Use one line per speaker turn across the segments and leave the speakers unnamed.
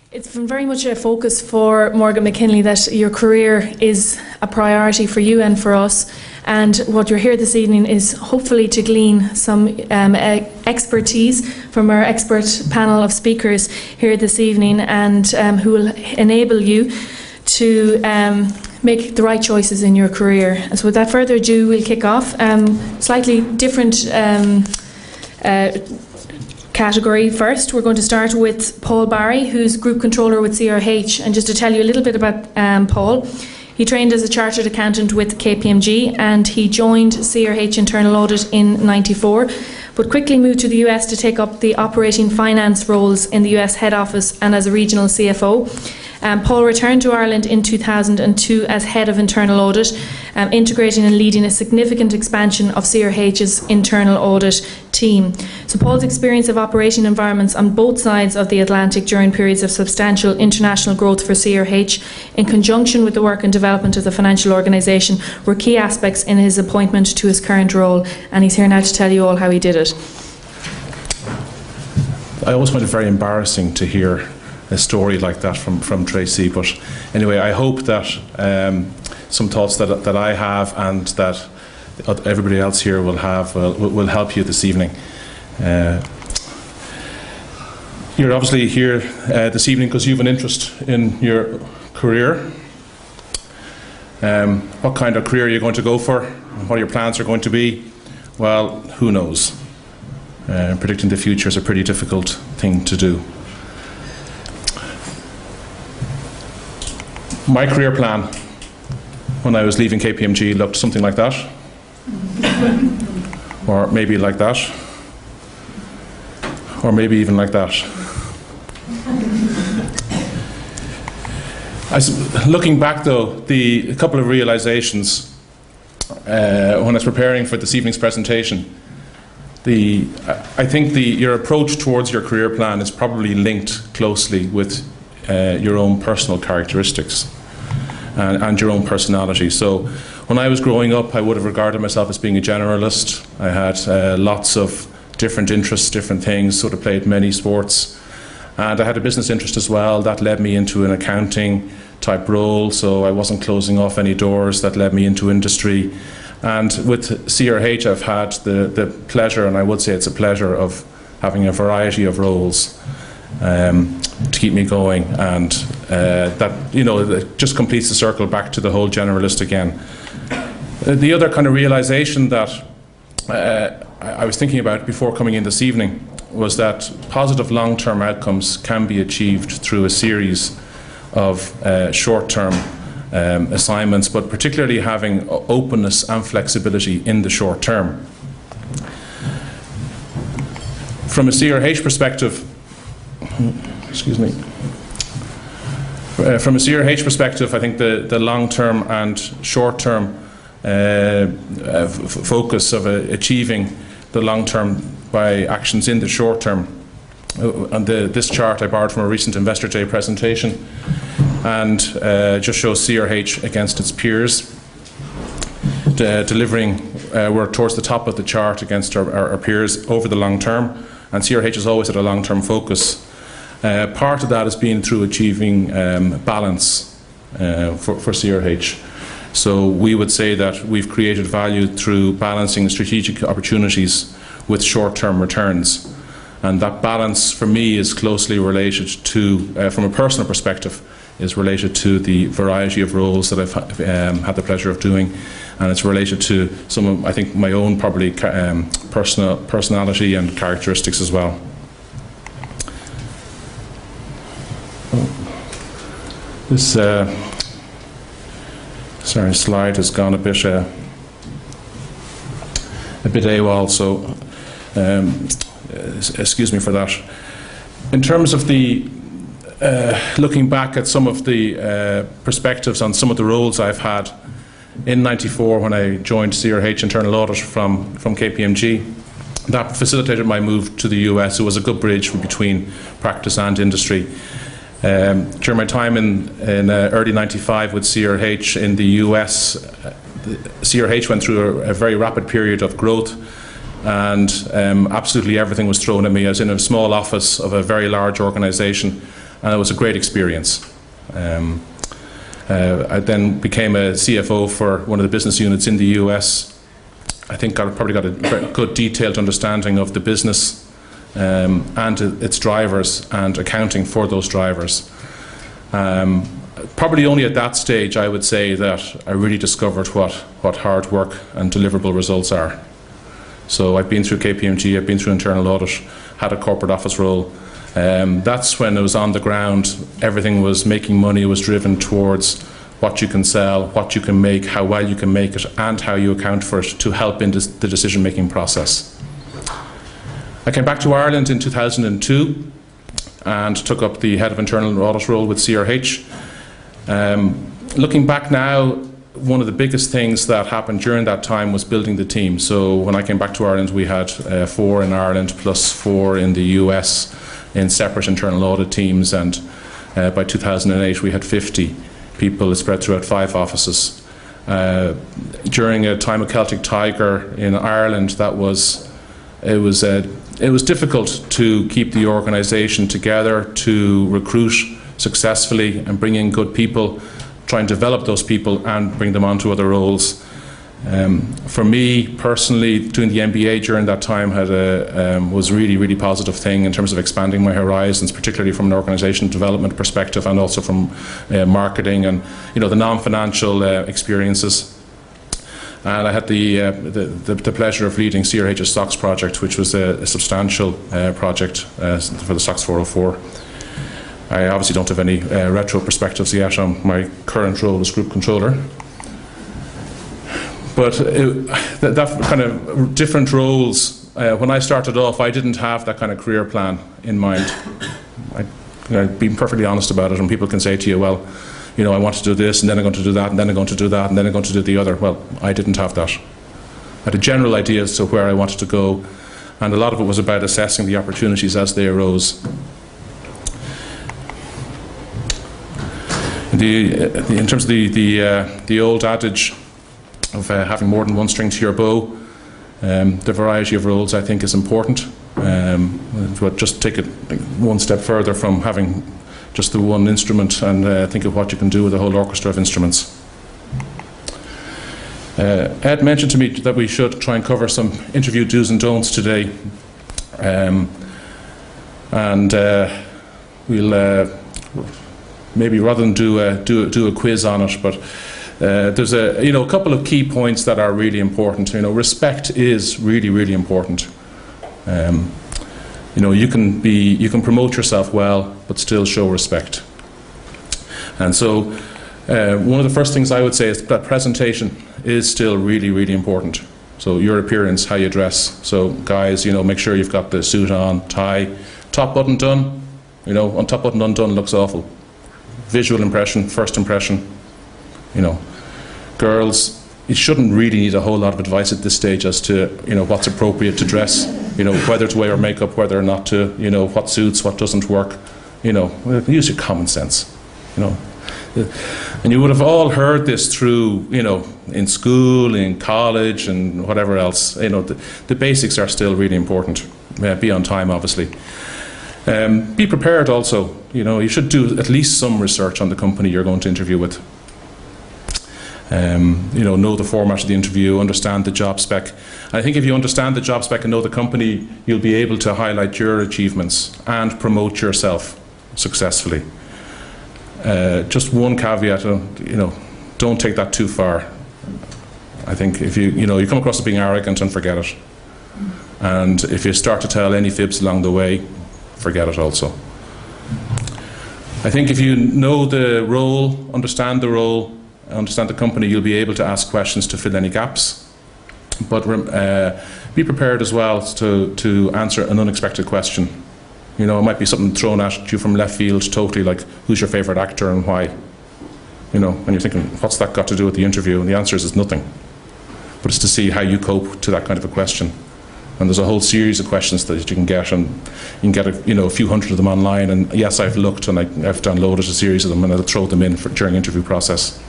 It's been very much a focus for Morgan McKinley that your career is a priority for you and for us. And what you're here this evening is hopefully to glean some expertise from our expert panel of speakers here this evening, and who will enable you to make the right choices in your career. And so without further ado, we'll kick off. Slightly different category first. We're going to start with Paul Barry, who's Group Controller with CRH. And just to tell you a little bit about Paul, he trained as a Chartered Accountant with KPMG, and he joined CRH Internal Audit in '94, but quickly moved to the US to take up the operating finance roles in the US head office and as a regional CFO. Paul returned to Ireland in 2002 as Head of Internal Audit, integrating and leading a significant expansion of CRH's internal audit team. So Paul's experience of operating environments on both sides of the Atlantic during periods of substantial international growth for CRH, in conjunction with the work and development of the financial organisation, were key aspects in his appointment to his current role, and he's here now to tell you all how he did it.
I always find it very embarrassing to hear a story like that from Tracy, but anyway, I hope that some thoughts that I have and that everybody else here will have will help you this evening. You're obviously here this evening because you have an interest in your career. What kind of career are you going to go for? What your plans are going to be? Well, who knows? Predicting the future is a pretty difficult thing to do. My career plan when I was leaving KPMG looked something like that, or maybe like that, or maybe even like that. Looking back though, a couple of realizations when I was preparing for this evening's presentation, I think your approach towards your career plan is probably linked closely with your own personal characteristics and your own personality. So when I was growing up, I would have regarded myself as being a generalist. I had lots of different interests, different things, sort of played many sports. And I had a business interest as well. That led me into an accounting type role, so I wasn't closing off any doors. That led me into industry. And with CRH, I've had the pleasure, and I would say it's a pleasure, of having a variety of roles to keep me going, and that it just completes the circle back to the whole generalist again. The other kind of realization that I was thinking about before coming in this evening was that positive long-term outcomes can be achieved through a series of short-term assignments, but particularly having openness and flexibility in the short term. From a CRH perspective, from a CRH perspective, I think the long-term and short-term focus of achieving the long-term by actions in the short-term. And this chart I borrowed from a recent Investor Day presentation, and just shows CRH against its peers, we're towards the top of the chart against our peers over the long term, and CRH is always at a long-term focus. Part of that has been through achieving balance for CRH. So we would say that we've created value through balancing strategic opportunities with short-term returns. And that balance for me is closely related to, from a personal perspective, is related to the variety of roles that I've had the pleasure of doing. And it's related to some of, I think, my own probably personality and characteristics as well. This slide has gone a bit AWOL, so excuse me for that. In terms of the looking back at some of the perspectives on some of the roles I've had in '94 when I joined CRH Internal Audit from KPMG, that facilitated my move to the US. It was a good bridge between practice and industry. During my time in early '95 with CRH in the US, CRH went through a very rapid period of growth, and absolutely everything was thrown at me. I was in a small office of a very large organisation, and it was a great experience. I then became a CFO for one of the business units in the US. I think I probably got a very good detailed understanding of the business and its drivers and accounting for those drivers. Probably only at that stage I would say that I really discovered what hard work and deliverable results are. So I've been through KPMG, I've been through internal audit, had a corporate office role. That's when it was on the ground, everything was making money, was driven towards what you can sell, what you can make, how well you can make it, and how you account for it to help in the decision-making process. I came back to Ireland in 2002 and took up the head of internal audit role with CRH. Looking back now, one of the biggest things that happened during that time was building the team. So when I came back to Ireland, we had 4 in Ireland plus 4 in the US in separate internal audit teams, and by 2008 we had 50 people spread throughout 5 offices. During a time of Celtic Tiger in Ireland, it was difficult to keep the organisation together, to recruit successfully and bring in good people, try and develop those people and bring them onto other roles. For me personally, doing the MBA during that time was really, really positive thing in terms of expanding my horizons, particularly from an organisation development perspective and also from marketing and the non-financial experiences. And I had the pleasure of leading CRH's SOX project, which was a substantial project for the SOX 404. I obviously don't have any retro perspectives yet on my current role as Group Controller. But that kind of different roles, when I started off, I didn't have that kind of career plan in mind. I've been perfectly honest about it, and people can say to you, well, I want to do this, and then I'm going to do that, and then I'm going to do that, and then I'm going to do the other. Well, I didn't have that. I had a general idea as to where I wanted to go, and a lot of it was about assessing the opportunities as they arose. In terms of the old adage of having more than one string to your bow, the variety of roles I think is important. But just take it one step further from having just the one instrument and think of what you can do with a whole orchestra of instruments. Ed mentioned to me that we should try and cover some interview do's and don'ts today, and we'll maybe rather than do a quiz on it, but there's a couple of key points that are really important. Respect is really, really important. You can promote yourself well, but still show respect. And so, one of the first things I would say is that presentation is still really, really important. So your appearance, how you dress. So guys, make sure you've got the suit on, tie, top button done. On top button undone looks awful. Visual impression, first impression. Girls, you shouldn't really need a whole lot of advice at this stage as to what's appropriate to dress. Whether to wear makeup, whether or not to. What suits, what doesn't work. Use your common sense. And you would have all heard this through, in school, in college, and whatever else. The basics are still really important. Be on time, obviously. Be prepared also. You should do at least some research on the company you're going to interview with. Know the format of the interview, understand the job spec. I think if you understand the job spec and know the company, you'll be able to highlight your achievements and promote yourself successfully. Just one caveat, don't take that too far. I think if you come across as being arrogant, and forget it. And if you start to tell any fibs along the way, forget it also. I think if you know the role, understand the company, you'll be able to ask questions to fill any gaps. But be prepared as well to answer an unexpected question. It might be something thrown at you from left field, totally, like, who's your favourite actor and why? And you're thinking, what's that got to do with the interview? And the answer is it's nothing. But it's to see how you cope to that kind of a question. And there's a whole series of questions that you can get, and you can get a few hundred of them online. And yes, I've looked and I've downloaded a series of them, and I'll throw them in during interview process.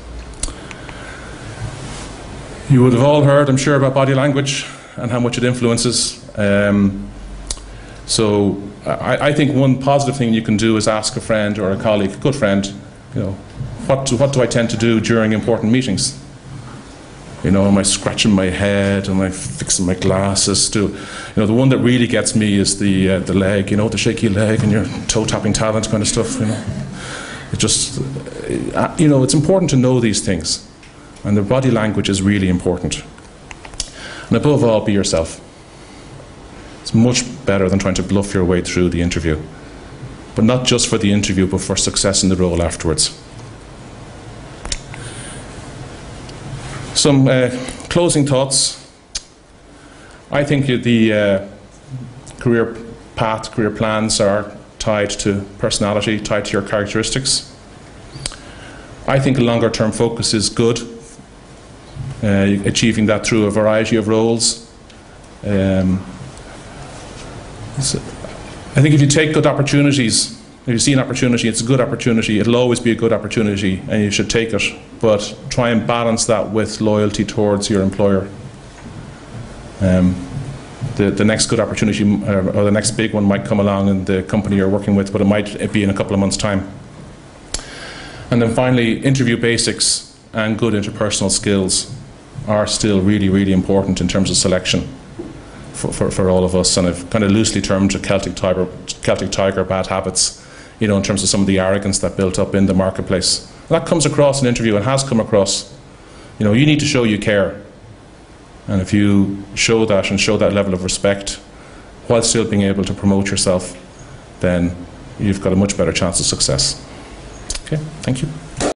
You would have all heard, I'm sure, about body language and how much it influences. So I think one positive thing you can do is ask a friend or a colleague, a good friend, what do I tend to do during important meetings? Am I scratching my head? Am I fixing my glasses? The one that really gets me is the leg, the shaky leg and your toe-tapping talent kind of stuff, It just, it's important to know these things. And the body language is really important. And above all, be yourself. It's much better than trying to bluff your way through the interview. But not just for the interview, but for success in the role afterwards. Some closing thoughts. I think the career path, career plans are tied to personality, tied to your characteristics. I think a longer term focus is good, achieving that through a variety of roles. I think if you take good opportunities, if you see an opportunity, it's a good opportunity, it'll always be a good opportunity and you should take it, but try and balance that with loyalty towards your employer. The next good opportunity or the next big one might come along in the company you're working with, but it might be in a couple of months' time. And then finally, interview basics and good interpersonal skills are still really, really important in terms of selection for all of us. And I've kind of loosely termed a Celtic tiger bad habits, in terms of some of the arrogance that built up in the marketplace. And that comes across in an interview and has come across. You need to show you care. And if you show that and show that level of respect while still being able to promote yourself, then you've got a much better chance of success. Okay, thank you.